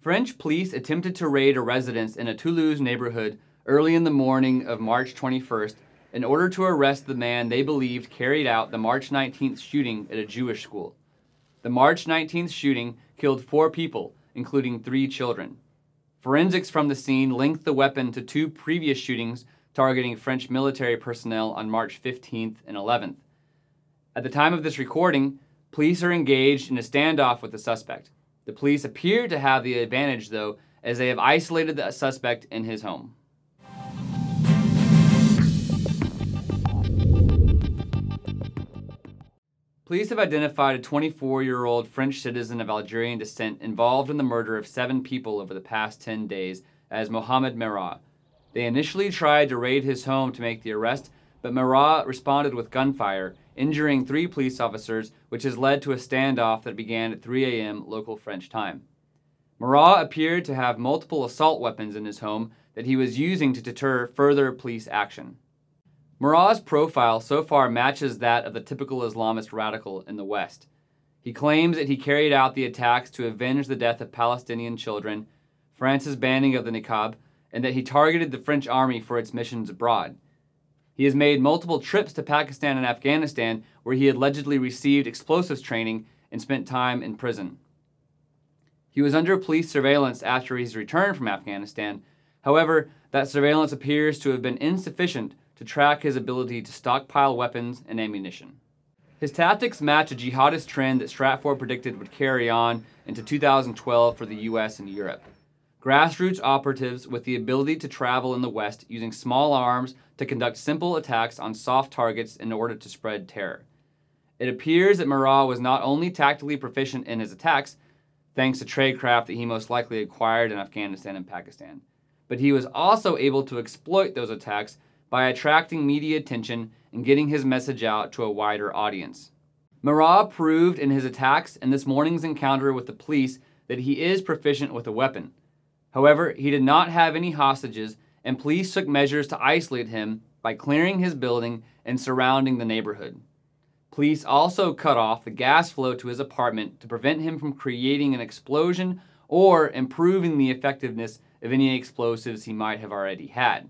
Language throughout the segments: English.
French police attempted to raid a residence in a Toulouse neighborhood early in the morning of March 21st in order to arrest the man they believed carried out the March 19th shooting at a Jewish school. The March 19th shooting killed 4 people, including 3 children. Forensics from the scene linked the weapon to 2 previous shootings targeting French military personnel on March 15th and 11th. At the time of this recording, police are engaged in a standoff with the suspect. The police appear to have the advantage, though, as they have isolated the suspect in his home. Police have identified a 24-year-old French citizen of Algerian descent involved in the murder of 7 people over the past 10 days as Mohamed Merah. They initially tried to raid his home to make the arrest, but Merah responded with gunfire, injuring 3 police officers, which has led to a standoff that began at 3 a.m. local French time. Merah appeared to have multiple assault weapons in his home that he was using to deter further police action. Merah's profile so far matches that of the typical Islamist radical in the West. He claims that he carried out the attacks to avenge the death of Palestinian children, France's banning of the niqab, and that he targeted the French army for its missions abroad. He has made multiple trips to Pakistan and Afghanistan, where he allegedly received explosives training and spent time in prison. He was under police surveillance after his return from Afghanistan. However, that surveillance appears to have been insufficient to track his ability to stockpile weapons and ammunition. His tactics match a jihadist trend that Stratfor predicted would carry on into 2012 for the US and Europe. Grassroots operatives with the ability to travel in the West using small arms to conduct simple attacks on soft targets in order to spread terror. It appears that Merah was not only tactically proficient in his attacks, thanks to tradecraft that he most likely acquired in Afghanistan and Pakistan, but he was also able to exploit those attacks by attracting media attention and getting his message out to a wider audience. Merah proved in his attacks and this morning's encounter with the police that he is proficient with a weapon. However, he did not have any hostages, and police took measures to isolate him by clearing his building and surrounding the neighborhood. Police also cut off the gas flow to his apartment to prevent him from creating an explosion or improving the effectiveness of any explosives he might have already had.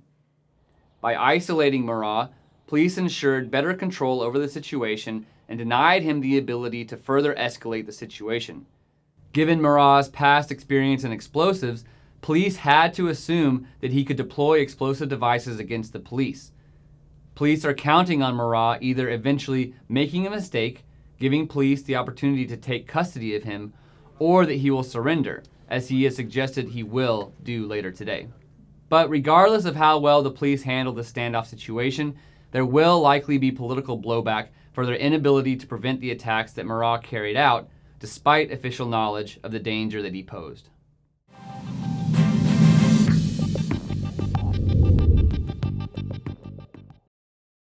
By isolating Merah, police ensured better control over the situation and denied him the ability to further escalate the situation. Given Merah's past experience in explosives, police had to assume that he could deploy explosive devices against the police. Police are counting on Merah either eventually making a mistake, giving police the opportunity to take custody of him, or that he will surrender, as he has suggested he will do later today. But regardless of how well the police handle the standoff situation, there will likely be political blowback for their inability to prevent the attacks that Merah carried out, despite official knowledge of the danger that he posed.